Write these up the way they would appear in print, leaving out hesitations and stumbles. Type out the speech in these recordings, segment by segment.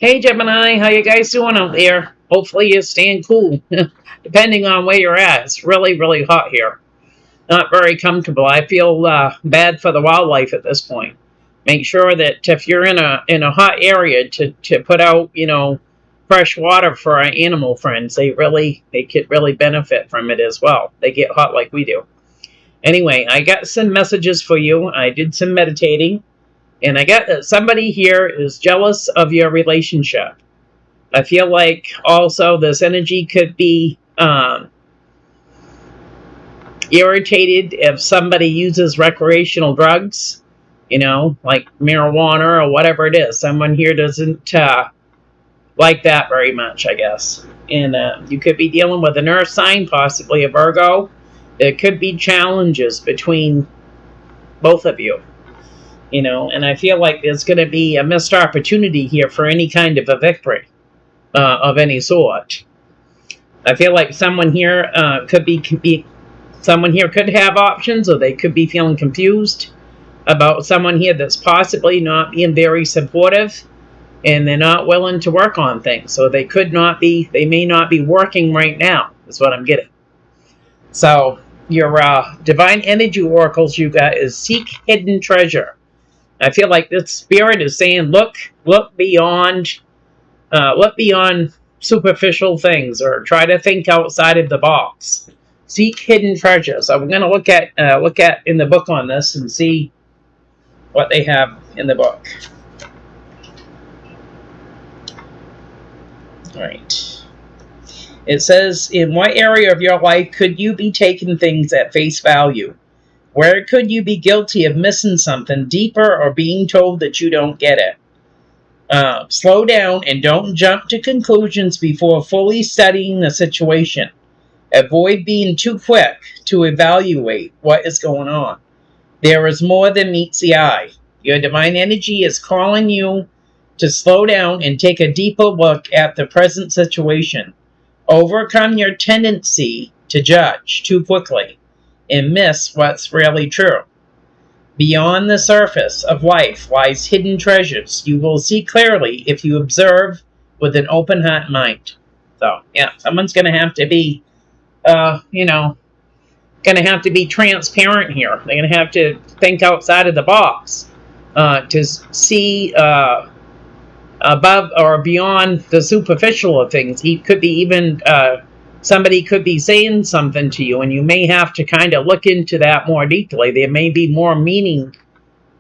Hey Gemini, how you guys doing out there? Hopefully you're staying cool, depending on where you're at. It's really, really hot here. Not very comfortable. I feel bad for the wildlife at this point. Make sure that if you're in a hot area to put out, fresh water for our animal friends. They could really benefit from it as well. They get hot like we do. Anyway, I got some messages for you. I did some meditating. And I got that somebody here is jealous of your relationship. I feel like also this energy could be irritated if somebody uses recreational drugs, like marijuana or whatever it is. Someone here doesn't like that very much, I guess. And you could be dealing with an earth sign, possibly a Virgo. There could be challenges between both of you. And I feel like there's going to be a missed opportunity here for any kind of a victory of any sort. I feel like someone here could have options, or they could be feeling confused about someone here that's possibly not being very supportive, and they're not willing to work on things. So they may not be working right now, is what I'm getting. So your divine energy oracles you got is seek hidden treasure. I feel like this spirit is saying, look beyond superficial things, or try to think outside of the box. Seek hidden treasure. So we're going to look at in the book on this and see what they have in the book. All right. It says, in what area of your life could you be taking things at face value? Where could you be guilty of missing something deeper or being told that you don't get it? Slow down and don't jump to conclusions before fully studying the situation. Avoid being too quick to evaluate what is going on. There is more than meets the eye. Your divine energy is calling you to slow down and take a deeper look at the present situation. Overcome your tendency to judge too quickly and miss what's really true. Beyond the surface of life lies hidden treasures you will see clearly if you observe with an open heart and mind. So, yeah, someone's going to have to be, transparent here. They're going to have to think outside of the box to see above or beyond the superficial of things. He could be even somebody could be saying something to you, and you may have to kind of look into that more deeply. There may be more meaning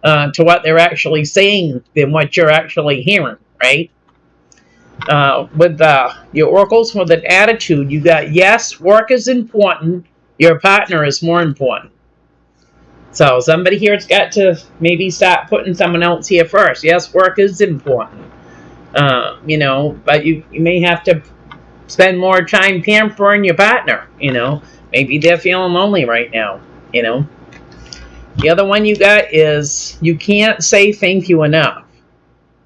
to what they're actually saying than what you're actually hearing, right? With your oracles, with an attitude, you got, yes, work is important. Your partner is more important. So somebody here has got to maybe start putting someone else here first. Yes, work is important. But you may have to spend more time pampering your partner, Maybe they're feeling lonely right now, The other one you got is, you can't say thank you enough.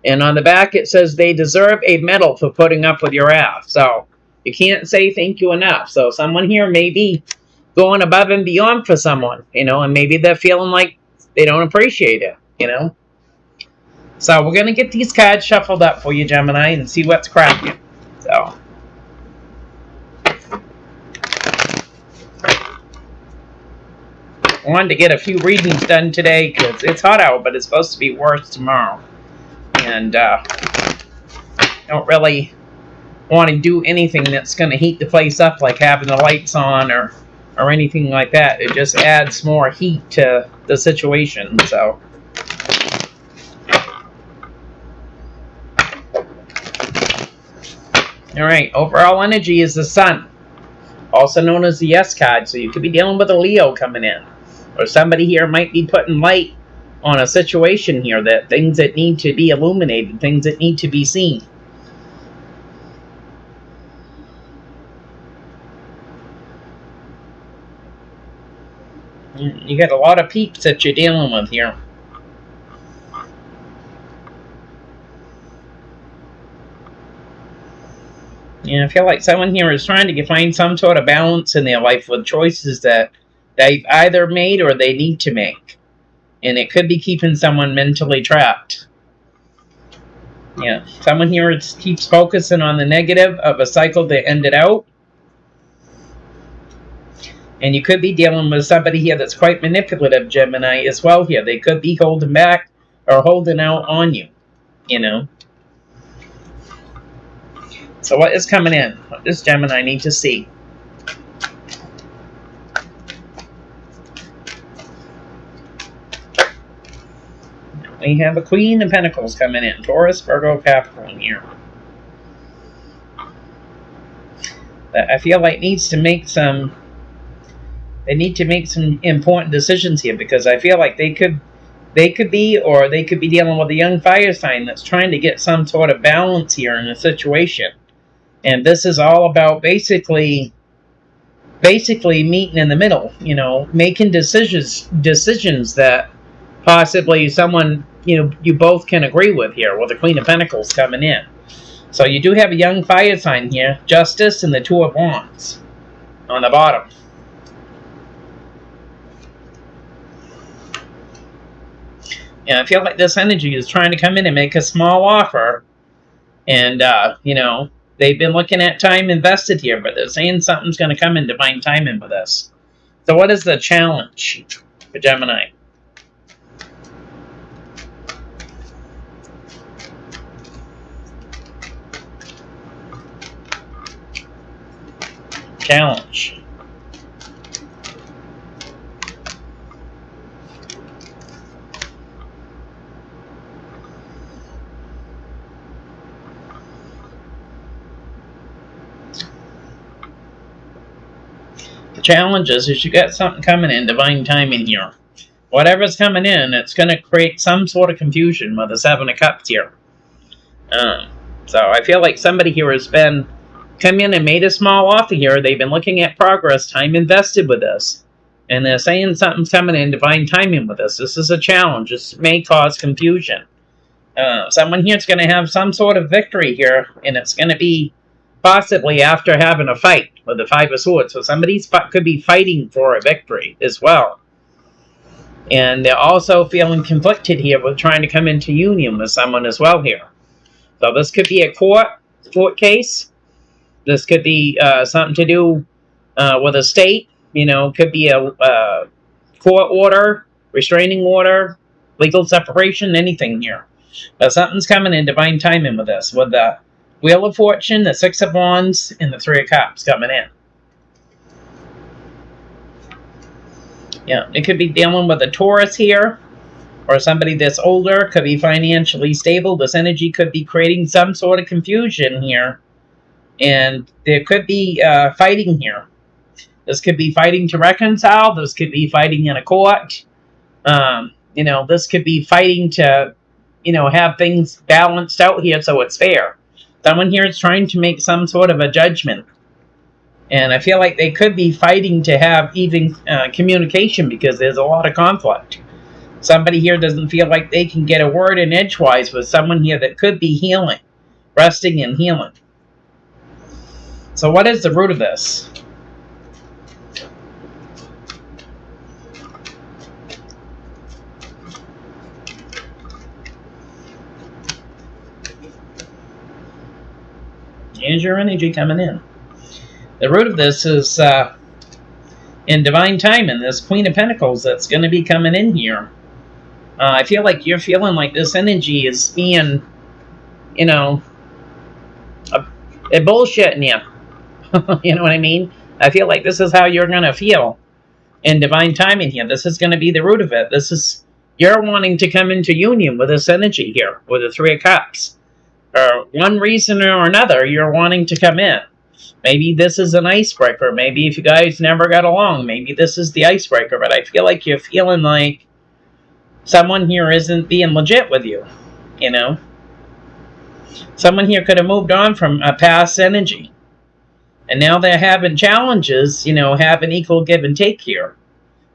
And on the back it says they deserve a medal for putting up with your ass. So you can't say thank you enough. So someone here may be going above and beyond for someone, and maybe they're feeling like they don't appreciate it, So we're going to get these cards shuffled up for you, Gemini, and see what's cracking. So I wanted to get a few readings done today because it's hot out, but it's supposed to be worse tomorrow. And don't really want to do anything that's going to heat the place up, like having the lights on or anything like that. It just adds more heat to the situation. So all right, overall energy is the Sun, also known as the Yes card. So you could be dealing with a Leo coming in. Or somebody here might be putting light on a situation here, that things that need to be illuminated, things that need to be seen. You got a lot of peeps that you're dealing with here. Yeah, I feel like someone here is trying to find some sort of balance in their life with choices that they've either made or they need to make. And it could be keeping someone mentally trapped. Yeah, someone here keeps focusing on the negative of a cycle that ended out. And you could be dealing with somebody here that's quite manipulative, Gemini, as well here. They could be holding back or holding out on you, you know. So what is coming in? What does Gemini need to see? We have a Queen of Pentacles coming in. Taurus, Virgo, Capricorn here. That I feel like needs to make some... They need to make some important decisions here, because I feel like they could be, or they could be dealing with a young fire sign that's trying to get some sort of balance here in a situation. And this is all about basically meeting in the middle, you know, making decisions that possibly someone, you know, you both can agree with here, with the Queen of Pentacles coming in. So you do have a young fire sign here, Justice and the Two of Wands on the bottom. And I feel like this energy is trying to come in and make a small offer. And, you know, they've been looking at time invested here, but they're saying something's going to come in divine timing with this. So what is the challenge for Gemini? Challenge. The challenge is you got something coming in divine timing here. Whatever's coming in, it's going to create some sort of confusion with the Seven of Cups here. So I feel like somebody here has been come in and made a small offer here. They've been looking at progress, time invested with this. And they're saying something's coming in divine timing with this. This is a challenge. This may cause confusion. Someone here is going to have some sort of victory here, and it's going to be possibly after having a fight with the Five of Swords. So somebody could be fighting for a victory as well. And they're also feeling conflicted here with trying to come into union with someone as well here. So this could be a court case. This could be something to do with a state. You know, could be a court order, restraining order, legal separation, anything here. Something's coming in divine timing with this, with the Wheel of Fortune, the Six of Wands, and the Three of Cups coming in. Yeah, it could be dealing with a Taurus here, or somebody that's older, could be financially stable. This energy could be creating some sort of confusion here. And there could be fighting here. This could be fighting to reconcile. This could be fighting in a court. You know, this could be fighting to, you know, have things balanced out here so it's fair. Someone here is trying to make some sort of a judgment. And I feel like they could be fighting to have even communication, because there's a lot of conflict. Somebody here doesn't feel like they can get a word in edgewise with someone here that could be healing, resting and healing. So what is the root of this? Here's your energy coming in. The root of this is in divine timing, this Queen of Pentacles that's going to be coming in here. I feel like you're feeling like this energy is being, you know, bullshitting you. You know what I mean? I feel like this is how you're going to feel in divine timing here. This is going to be the root of it. This is, you're wanting to come into union with this energy here, with the Three of Cups. For one reason or another, you're wanting to come in. Maybe this is an icebreaker. Maybe if you guys never got along, maybe this is the icebreaker. But I feel like you're feeling like someone here isn't being legit with you, you know? Someone here could have moved on from a past energy. And now they're having challenges, you know, having equal give and take here.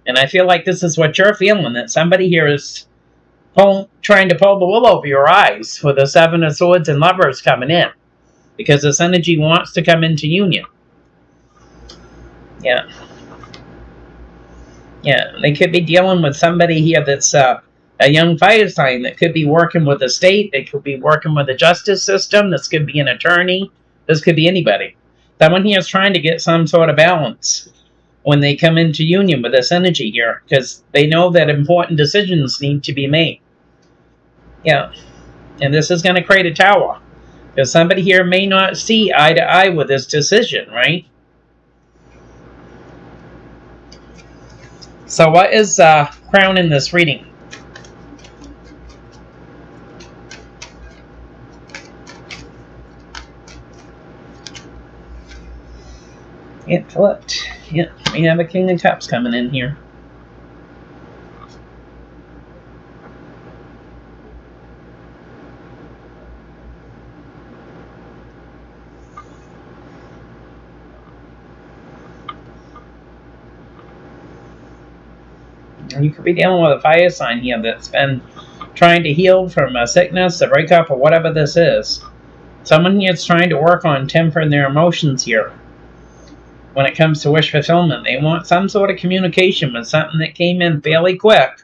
And I feel like this is what you're feeling, that somebody here is trying to pull the wool over your eyes with the Seven of Swords and Lovers coming in. Because this energy wants to come into union. Yeah. Yeah, they could be dealing with somebody here that's a a young fire sign that could be working with the state. It could be working with the justice system. This could be an attorney. This could be anybody. Someone here is trying to get some sort of balance when they come into union with this energy here, because they know that important decisions need to be made. Yeah. And this is going to create a tower, because somebody here may not see eye to eye with this decision, right? So what is Crown in this reading? It flipped. Yeah, we have a King of Cups coming in here. You could be dealing with a fire sign here that's been trying to heal from a sickness, a breakup, or whatever this is. Someone here is trying to work on tempering their emotions here. When it comes to wish fulfillment, they want some sort of communication with something that came in fairly quick.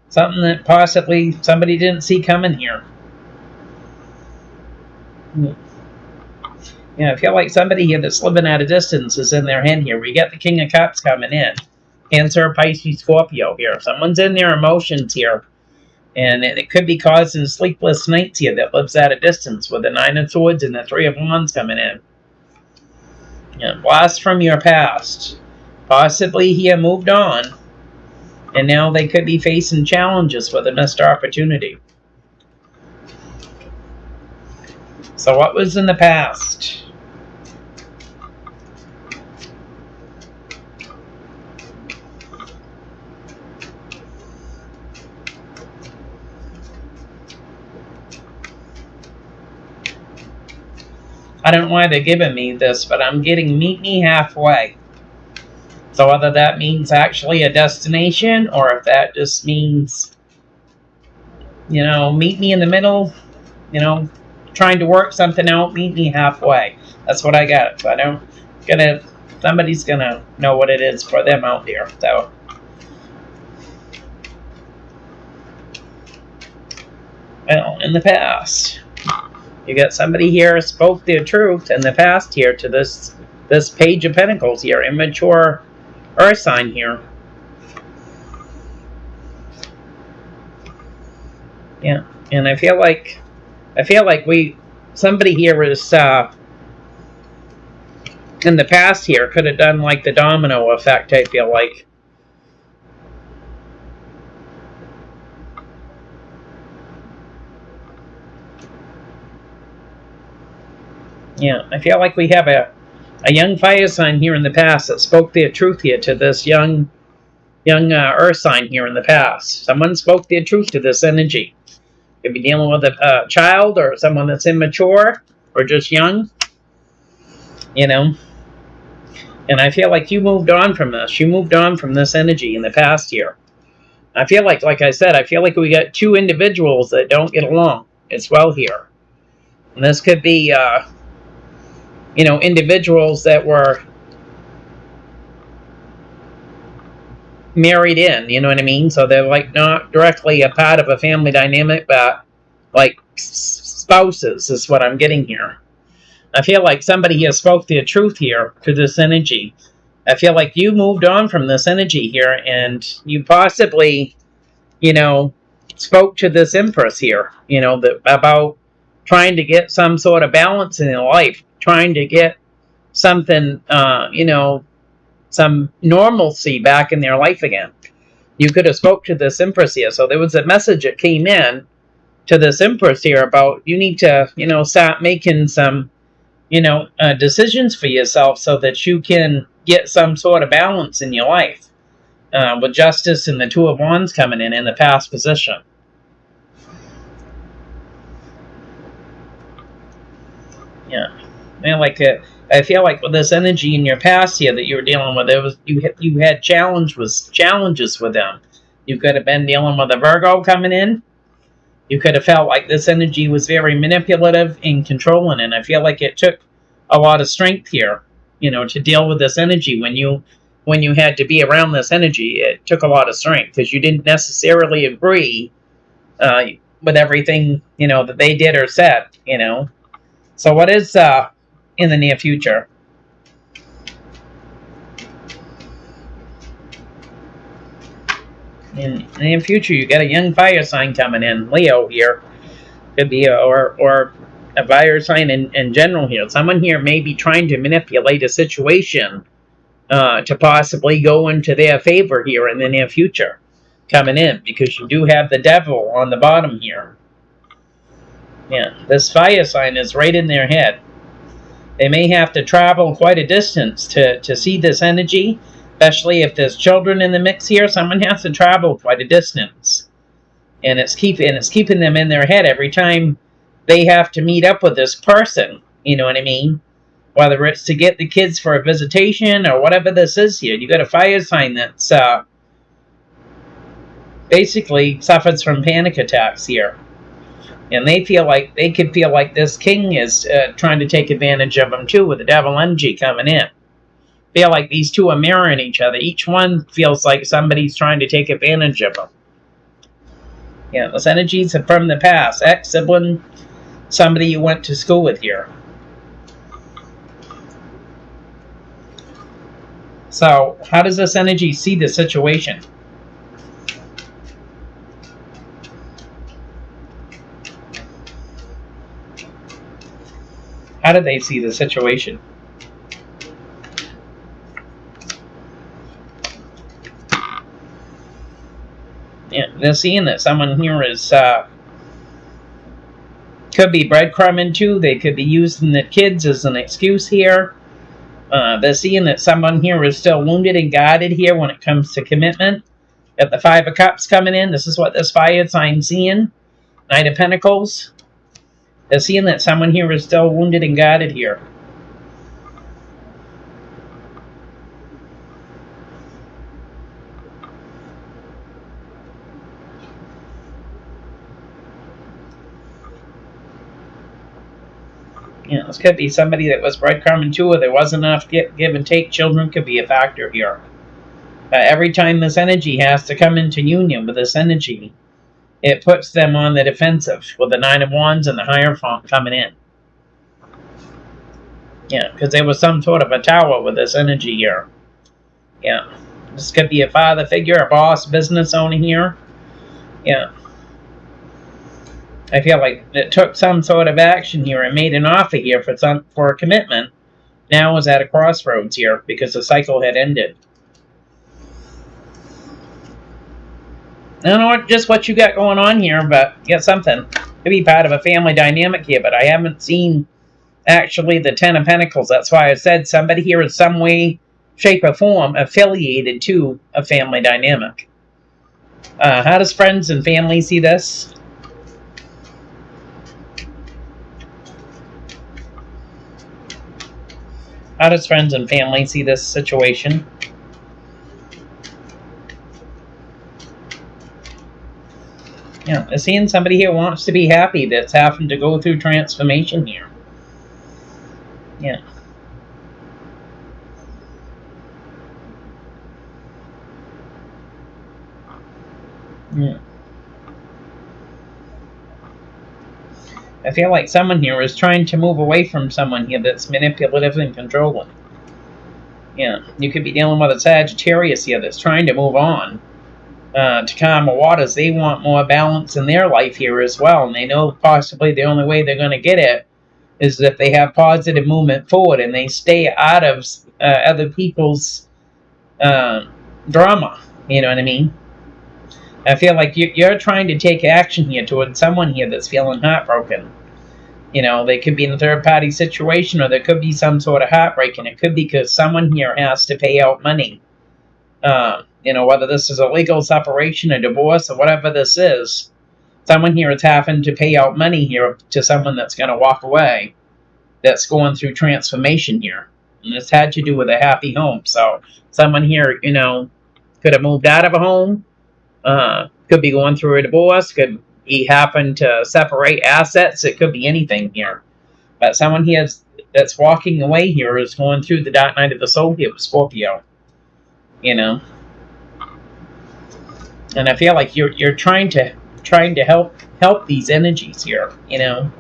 Something that possibly somebody didn't see coming here. Yeah, I feel like somebody here that's living at a distance is in their head here. We get the King of Cups coming in. Cancer, Pisces, Scorpio here. Someone's in their emotions here. And it could be causing sleepless nights here that lives at a distance with the Nine of Swords and the Three of Wands coming in. Yeah, blast from your past. Possibly he had moved on. And now they could be facing challenges with a missed opportunity. So what was in the past? I don't know why they're giving me this, but I'm getting meet me halfway. So whether that means actually a destination, or if that just means, meet me in the middle, trying to work something out, meet me halfway. That's what I got. So somebody's gonna know what it is for them out there. So well, in the past, you got somebody here spoke their truth in the past here to this Page of Pentacles here, immature Earth sign here. Yeah, and I feel like somebody here is in the past here could have done like the domino effect, I feel like. Yeah, I feel like we have a young fire sign here in the past that spoke their truth here to this young earth sign here in the past. Someone spoke their truth to this energy. Could be dealing with a child or someone that's immature or just young, And I feel like you moved on from this. You moved on from this energy in the past here. I feel like I said, I feel like we got two individuals that don't get along as well here. And this could be individuals that were married in, you know what I mean? So they're like not directly a part of a family dynamic, but like spouses is what I'm getting here. I feel like somebody here spoke their truth here to this energy. I feel like you moved on from this energy here, and you possibly, spoke to this Empress here, about trying to get some sort of balance in your life, trying to get something, some normalcy back in their life again. You could have spoke to this Empress here. So there was a message that came in to this Empress here about you need to, start making some, decisions for yourself so that you can get some sort of balance in your life. With Justice and the Two of Wands coming in the past position. Yeah. Man, I feel like with this energy in your past here that you were dealing with, you had challenges with them. You could have been dealing with a Virgo coming in. You could have felt like this energy was very manipulative and controlling, and I feel like it took a lot of strength here, to deal with this energy when when you had to be around this energy, it took a lot of strength because you didn't necessarily agree with everything, that they did or said, So what is in the near future? In the near future, you got a young fire sign coming in, Leo here. Could be or a fire sign in general here. Someone here may be trying to manipulate a situation to possibly go into their favor here in the near future coming in, because you do have the devil on the bottom here. Yeah, this fire sign is right in their head. They may have to travel quite a distance to see this energy, especially if there's children in the mix here. Someone has to travel quite a distance, and it's keeping them in their head every time they have to meet up with this person. You know what I mean? Whether it's to get the kids for a visitation or whatever this is here. You got a fire sign that's basically suffers from panic attacks here. And they could feel like this king is trying to take advantage of them too, with the devil energy coming in. Feel like these two are mirroring each other. Each one feels like somebody's trying to take advantage of them. Yeah, those energies are from the past. Ex-sibling, somebody you went to school with here. So, how does this energy see the situation? How do they see the situation? Yeah, they're seeing that someone here is could be breadcrumbing too. They could be using the kids as an excuse here. They're seeing that someone here is still wounded and guarded here when it comes to commitment. Got the Five of Cups coming in. This is what this fire sign's seeing. Knight of Pentacles. They're seeing that someone here is still wounded and guarded here. Yeah, this could be somebody that was breadcrumbing too, or there wasn't enough give and take. Children could be a factor here. Every time this energy has to come into union with this energy, it puts them on the defensive with the Nine of Wands and the Hierophant coming in. Yeah, because there was some sort of a tower with this energy here. Yeah, this could be a father figure, a boss, business owner here. Yeah. I feel like it took some sort of action here and made an offer here for a commitment. Now is at a crossroads here because the cycle had ended. I don't know just what you got going on here, but you got something. Could be part of a family dynamic here, but I haven't seen actually the Ten of Pentacles. That's why I said somebody here in some way, shape, or form affiliated to a family dynamic. How does friends and family see this? How does friends and family see this situation? Yeah, I'm seeing somebody here wants to be happy that's having to go through transformation here. Yeah. Yeah. I feel like someone here is trying to move away from someone here that's manipulative and controlling. Yeah, you could be dealing with a Sagittarius here that's trying to move on to calmer waters. They want more balance in their life here as well, and they know possibly the only way they're going to get it is if they have positive movement forward and they stay out of other people's drama. You know what I mean? I feel like you're trying to take action here towards someone here that's feeling heartbroken. You know, they could be in a third-party situation, or there could be some sort of heartbreak, and it could be because someone here has to pay out money. You know, whether this is a legal separation, a divorce, or whatever this is, someone here is having to pay out money here to someone that's going to walk away, that's going through transformation here. And this had to do with a happy home. So someone here, you know, could have moved out of a home, could be going through a divorce, could be having to separate assets. It could be anything here. But someone here that's walking away here is going through the dark night of the soul here with Scorpio. you know. And I feel like you're trying to help these energies here, you know.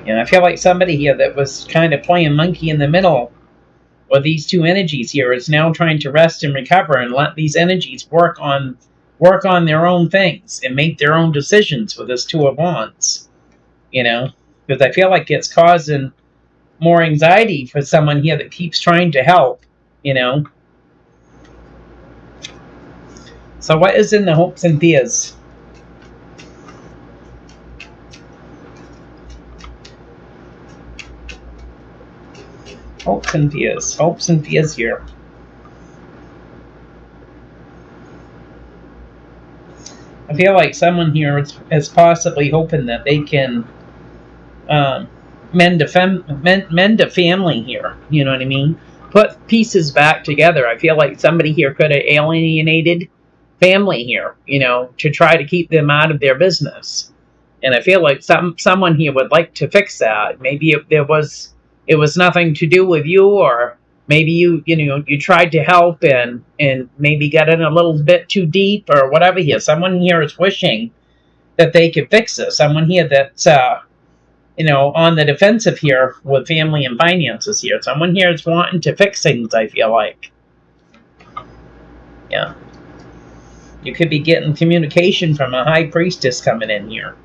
And I feel like somebody here that was kind of playing monkey in the middle with these two energies here is now trying to rest and recover and let these energies work on their own things and make their own decisions with this Two of Wands, you know, because I feel like it's causing more anxiety for someone here that keeps trying to help, you know. So what is in the hopes and fears? Hopes and fears here. I feel like someone here is possibly hoping that they can mend a family here. You know what I mean? Put pieces back together. I feel like somebody here could have alienated family here, you know, to try to keep them out of their business. And I feel like someone here would like to fix that. Maybe it was nothing to do with you, or maybe you tried to help and maybe got in a little bit too deep or whatever here. Someone here is wishing that they could fix this. Someone here that's on the defensive here with family and finances here. Someone here is wanting to fix things, I feel like. Yeah. You could be getting communication from a high priestess coming in here.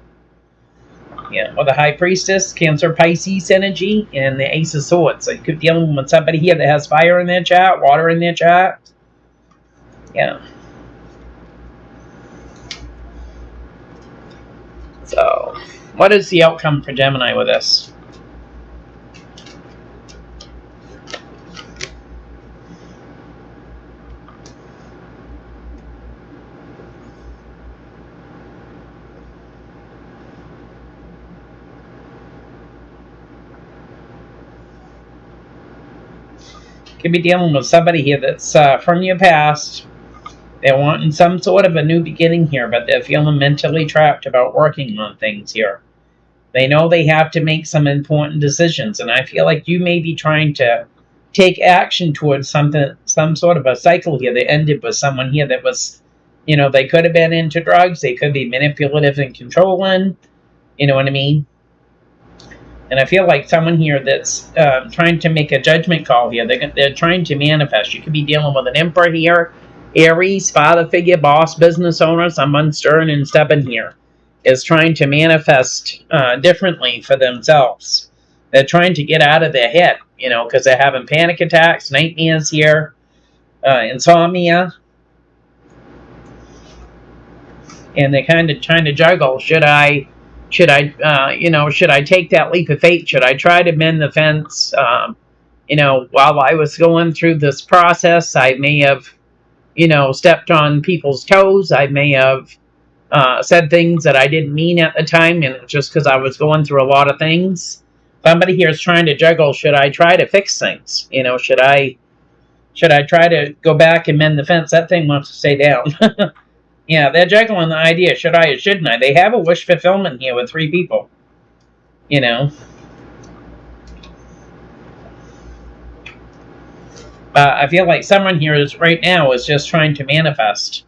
Yeah, or the High Priestess, Cancer, Pisces energy, and the Ace of Swords. So you could be dealing with somebody here that has fire in their chart, water in their chart. Yeah. So, what is the outcome for Gemini with this? Could be dealing with somebody here that's from your past. They're wanting some sort of a new beginning here, but they're feeling mentally trapped about working on things here. They know they have to make some important decisions, and I feel like you may be trying to take action towards some sort of a cycle here that ended with someone here that was, they could have been into drugs, they could be manipulative and controlling, you know what I mean? And I feel like someone here that's trying to make a judgment call here. They're trying to manifest. You could be dealing with an Emperor here, Aries, father figure, boss, business owner, someone stern and stubborn here, is trying to manifest differently for themselves. They're trying to get out of their head, because they're having panic attacks, nightmares here, insomnia. And they're kind of trying to juggle. Should I take that leap of faith? Should I try to mend the fence? While I was going through this process, I may have, stepped on people's toes. I may have said things that I didn't mean at the time, and just because I was going through a lot of things. Somebody here is trying to juggle. Should I try to fix things? Should I try to go back and mend the fence? That thing wants to stay down. Yeah, they're juggling the idea, should I or shouldn't I? They have a wish fulfillment here with 3 people. I feel like someone here right now is just trying to manifest.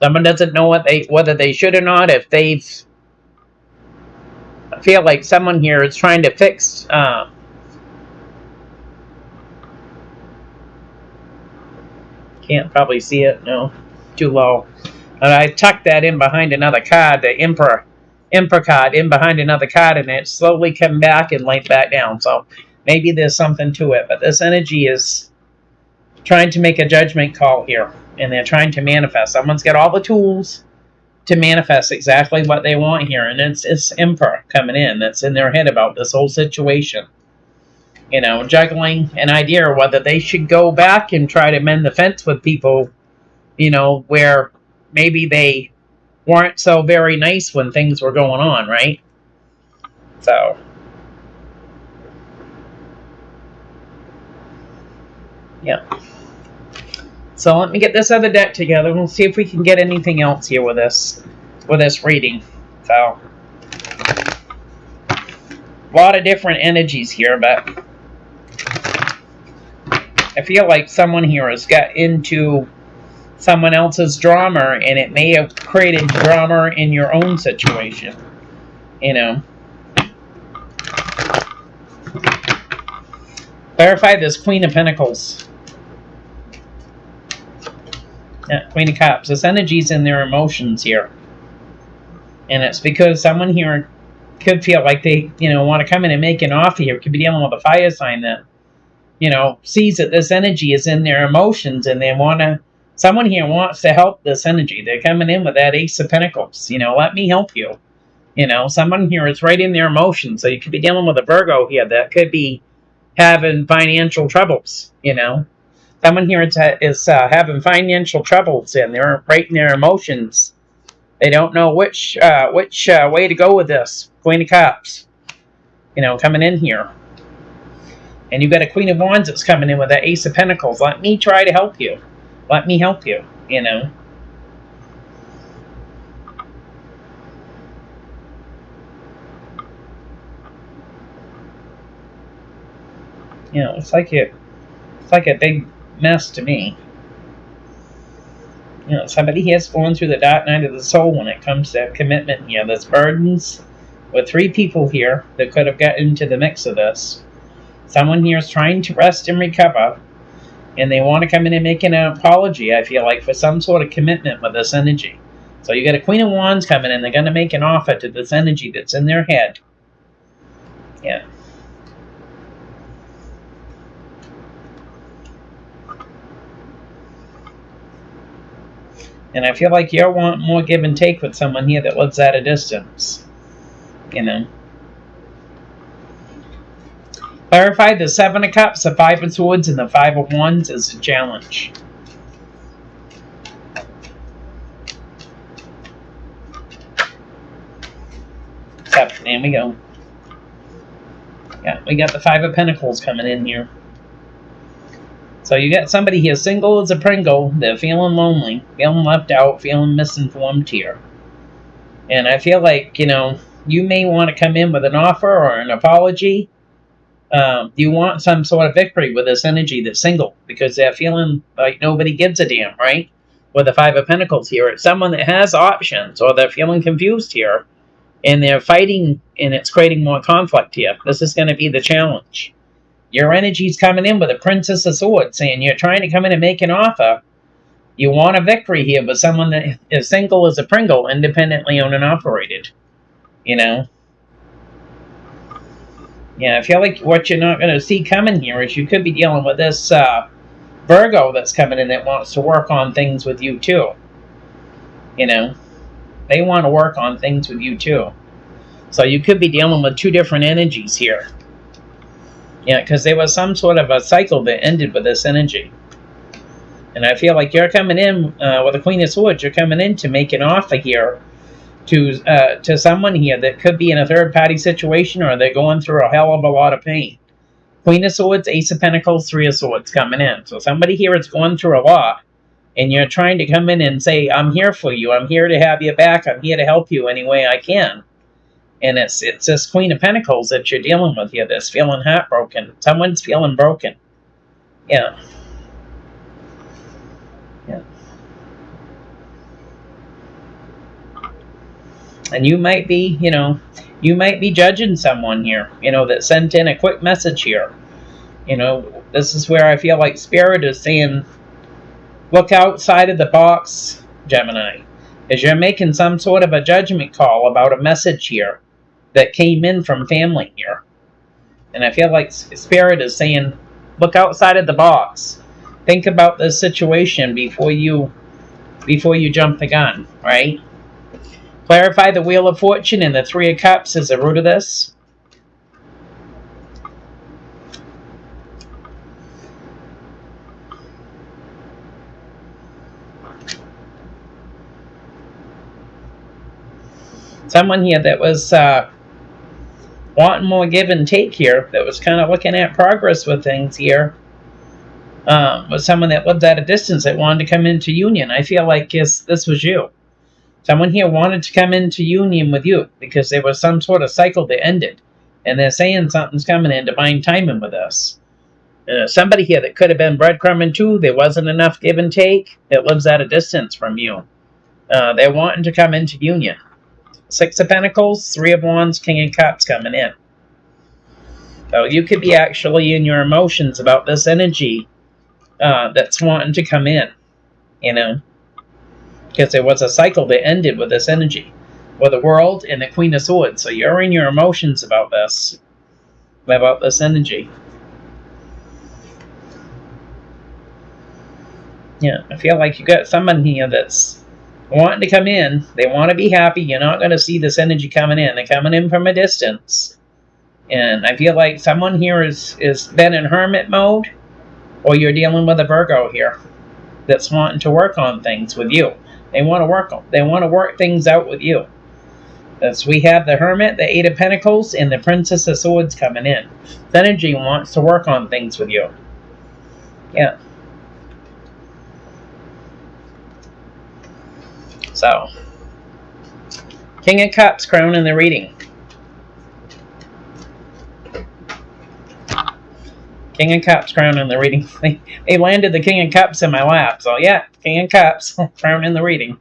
Someone doesn't know whether they should or not. I feel like someone here is trying to fix... can't probably see it. No, too low. I tucked that in behind another card, the Emperor card, in behind another card, and it slowly came back and laid back down. So maybe there's something to it. But this energy is trying to make a judgment call here, and they're trying to manifest. Someone's got all the tools to manifest exactly what they want here, and it's Emperor coming in that's in their head about this whole situation. Juggling an idea of whether they should go back and try to mend the fence with people, where maybe they weren't so very nice when things were going on, right? So, yeah. So let me get this other deck together, and we'll see if we can get anything else here with this reading. So, A lot of different energies here, but I feel like someone here has got into someone else's drama, and it may have created drama in your own situation. You know. Clarify this Queen of Pentacles. Yeah, Queen of Cups. This energy's in their emotions here. And it's because someone here could feel like they, want to come in and make an offer here. Could be dealing with a fire sign that, sees that this energy is in their emotions, and they someone here wants to help this energy. They're coming in with that Ace of Pentacles. Let me help you. Someone here is right in their emotions. So you could be dealing with a Virgo here that could be having financial troubles. Someone here is having financial troubles, and they're right in their emotions. They don't know which way to go with this. Queen of Cups, coming in here. And you've got a Queen of Wands that's coming in with that Ace of Pentacles. Let me try to help you. Let me help you, It's like a big mess to me. Somebody here is going through the dark night of the soul when it comes to commitment here. There's burdens with 3 people here that could have gotten into the mix of this. Someone here is trying to rest and recover, and they want to come in and make an apology, I feel like, for some sort of commitment with this energy. So you got a Queen of Wands coming in. They're going to make an offer to this energy that's in their head. Yeah. And I feel like you want more give and take with someone here that lives at a distance. Clarify the 7 of Cups, the 5 of Swords, and the 5 of Wands is a challenge. So, there we go. Yeah, we got the 5 of Pentacles coming in here. So you got somebody here, single as a Pringle. They're feeling lonely, feeling left out, feeling misinformed here. And I feel like, you may want to come in with an offer or an apology. You want some sort of victory with this energy that's single, because they're feeling like nobody gives a damn, right? With the 5 of Pentacles here. It's someone that has options, or they're feeling confused here. And they're fighting, and it's creating more conflict here. This is going to be the challenge. Your energy's coming in with a Princess of Swords, saying you're trying to come in and make an offer. You want a victory here with someone that is single as a Pringle, independently owned and operated. Yeah, I feel like what you're not going to see coming here is you could be dealing with this Virgo that's coming in that wants to work on things with you too. They want to work on things with you too. So you could be dealing with 2 different energies here. Yeah, because there was some sort of a cycle that ended with this energy. And I feel like you're coming in with the Queen of Swords. You're coming in to make an offer here to someone here that could be in a third-party situation, or they're going through a hell of a lot of pain. Queen of Swords, Ace of Pentacles, 3 of Swords coming in. So somebody here is going through a lot, and you're trying to come in and say, I'm here for you. I'm here to have you back. I'm here to help you any way I can. And it's this Queen of Pentacles that you're dealing with here that's feeling heartbroken. Someone's feeling broken. Yeah. Yeah. And you might be, judging someone here, that sent in a quick message here. This is where I feel like Spirit is saying, look outside of the box, Gemini. As you're making some sort of a judgment call about a message here that came in from family here. And I feel like Spirit is saying, look outside of the box. Think about this situation before you jump the gun, right? Clarify the Wheel of Fortune and the 3 of Cups is the root of this. Someone here that was wanting more give and take here, that was kind of looking at progress with things here, was someone that lived at a distance that wanted to come into union. I feel like this was you. Someone here wanted to come into union with you because there was some sort of cycle that ended. And they're saying something's coming in divine timing with this. Somebody here that could have been breadcrumbing too, there wasn't enough give and take, that lives at a distance from you. They're wanting to come into union. Six of Pentacles, Three of Wands, King of Cups coming in. So you could be actually in your emotions about this energy that's wanting to come in, you know, because there was a cycle that ended with this energy, with the World and the Queen of Swords. So you're in your emotions about this energy. Yeah, I feel like you got someone here that's wanting to come in. They want to be happy. You're not going to see this energy coming in. They're coming in from a distance. And I feel like someone here is been in hermit mode, or you're dealing with a Virgo here that's wanting to work on things with you. They want to work things out with you. As we have the Hermit, the Eight of Pentacles, and the Princess of Swords coming in. The energy wants to work on things with you. Yeah. So, King of Cups crowning the reading. King of Cups crowning the reading. They landed the King of Cups in my lap. So yeah, King of Cups crowning the reading.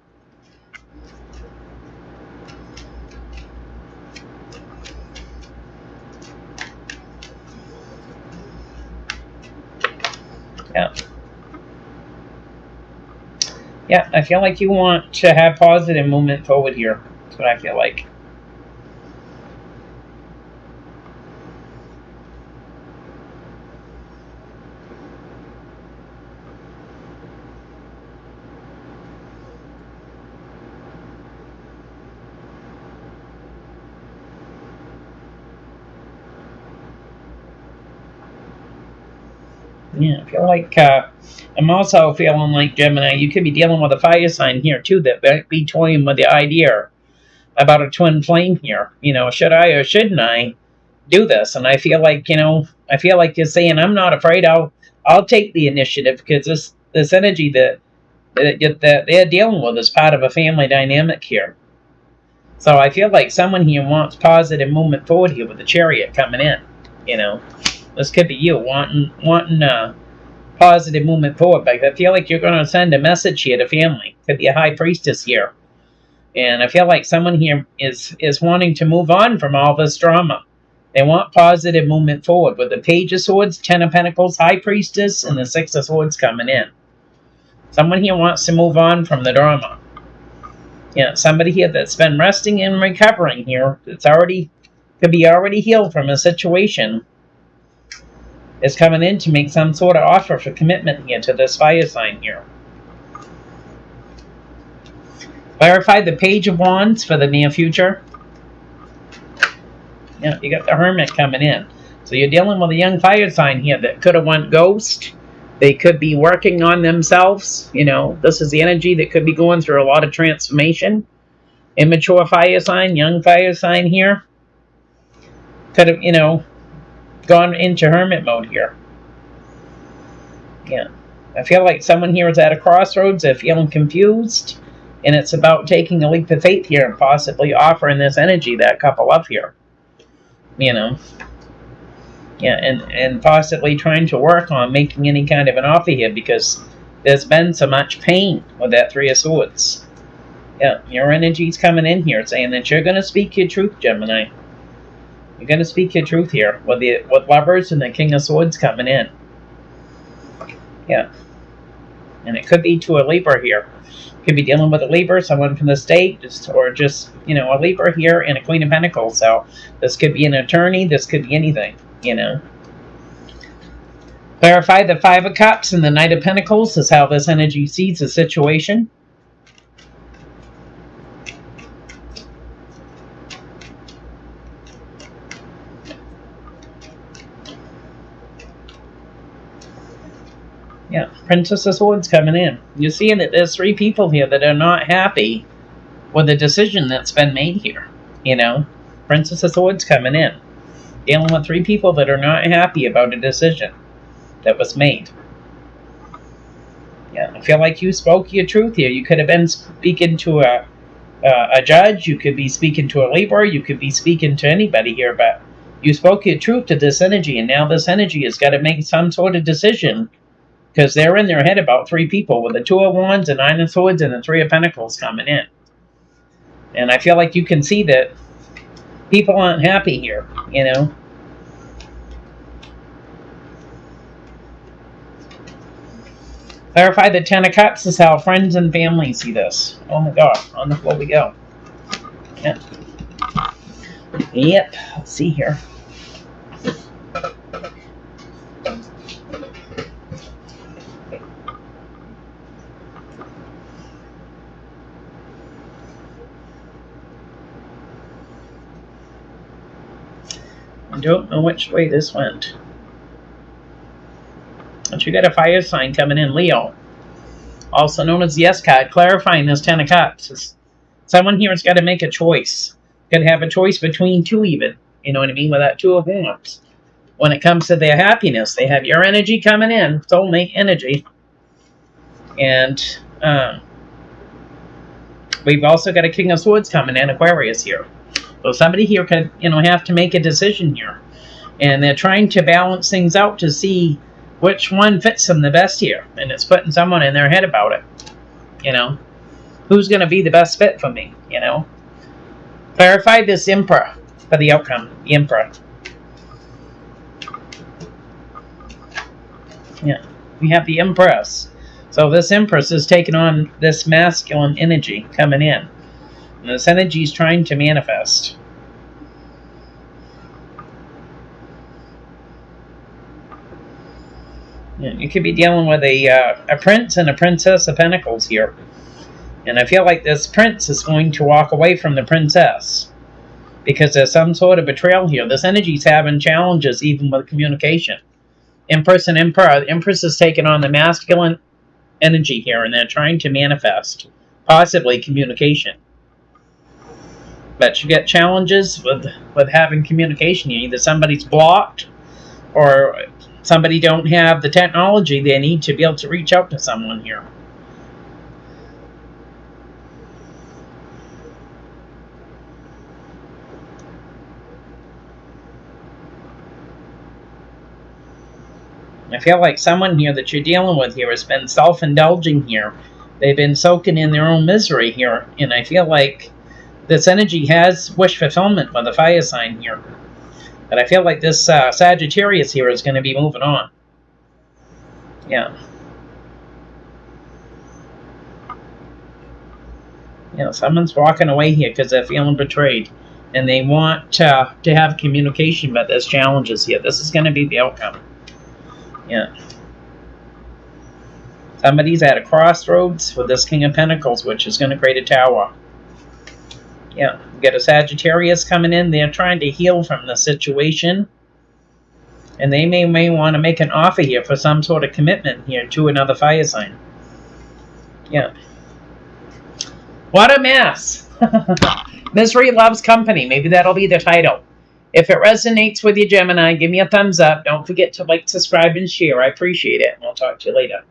Yeah. Yeah, I feel like you want to have positive movement forward here. That's what I feel like. Yeah, I feel like I'm also feeling like, Gemini, you could be dealing with a fire sign here too that might be toying with the idea about a twin flame here. You know, should I or shouldn't I do this? And I feel like, you're saying, I'm not afraid. I'll take the initiative, because this energy that they're dealing with is part of a family dynamic here. So I feel like someone here wants positive movement forward here with the Chariot coming in. You know, this could be you wanting positive movement forward. But I feel like you're going to send a message here to family. Could be a High Priestess here. And I feel like someone here is wanting to move on from all this drama. They want positive movement forward with the Page of Swords, Ten of Pentacles, High Priestess, and the Six of Swords coming in. Someone here wants to move on from the drama. Yeah, somebody here that's been resting and recovering here, that's could be already healed from a situation, is coming in to make some sort of offer for commitment here to this fire sign here. Clarify the Page of Wands for the near future. Yeah, you got the Hermit coming in. So you're dealing with a young fire sign here that could have went ghost. They could be working on themselves. You know, this is the energy that could be going through a lot of transformation. Immature fire sign, young fire sign here. Could have, gone into hermit mode here. Yeah. I feel like someone here is at a crossroads. They're feeling confused. And it's about taking a leap of faith here and possibly offering this energy that couple up here. You know. Yeah, and possibly trying to work on making any kind of an offer here, because there's been so much pain with that Three of Swords. Yeah, your energy's coming in here saying that you're going to speak your truth, Gemini. You're going to speak your truth here with Lovers and the King of Swords coming in. Yeah. And it could be to a Libra here. Could be dealing with a Libra, someone from the state, or just, a Libra here and a Queen of Pentacles. So this could be an attorney, this could be anything, Clarify the Five of Cups and the Knight of Pentacles is how this energy sees the situation. Yeah, Princess of Swords coming in. You're seeing that there's three people here that are not happy with the decision that's been made here. Princess of Swords coming in. Dealing with three people that are not happy about a decision that was made. Yeah, I feel like you spoke your truth here. You could have been speaking to a judge. You could be speaking to a Libra. You could be speaking to anybody here, but You spoke your truth to this energy, and now this energy has got to make some sort of decision, because they're in their head about 3 people with the 2 of Wands, the 9 of Swords, and the 3 of Pentacles coming in. And I feel like you can see that people aren't happy here, you know. Clarify the 10 of Cups is how friends and family see this. Oh my God, on the floor we go. Yep. Yep, let's see here. I don't know which way this went. But you got a fire sign coming in, Leo. Also known as the S card, clarifying this 10 of Cups. Someone here has got to make a choice. Could have a choice between 2 even. You know what I mean? With that 2 of Wands. When it comes to their happiness, they have your energy coming in. Soulmate energy. And we've also got a King of Swords coming in, Aquarius here. So somebody here could, you know, have to make a decision here. And they're trying to balance things out to see which one fits them the best here. And it's putting someone in their head about it. You know, who's going to be the best fit for me, you know? Clarify this Emperor for the outcome. The Emperor. Yeah, we have the Empress. So this Empress is taking on this masculine energy coming in. And this energy is trying to manifest. Yeah, you could be dealing with a prince and a princess of pentacles here. And I feel like this prince is going to walk away from the princess. Because there's some sort of betrayal here. This energy's having challenges even with communication. Empress and Emperor. The Empress is taking on the masculine energy here. And they're trying to manifest. Possibly communication. But you get challenges with having communication. Either somebody's blocked, or somebody don't have the technology they need to be able to reach out to someone here. I feel like someone here that you're dealing with here has been self-indulging here. They've been soaking in their own misery here. And I feel like this energy has wish fulfillment with the fire sign here. But I feel like this Sagittarius here is going to be moving on. Yeah. You know, someone's walking away here because they're feeling betrayed. And they want to have communication, but there's challenges here. This is going to be the outcome. Yeah. Somebody's at a crossroads with this King of Pentacles, which is going to create a tower. Yeah, we got a Sagittarius coming in. They're trying to heal from the situation. And they may want to make an offer here for some sort of commitment here to another fire sign. Yeah. What a mess. Misery loves company. Maybe that'll be the title. If it resonates with you, Gemini, give me a thumbs up. Don't forget to like, subscribe, and share. I appreciate it. And I'll talk to you later.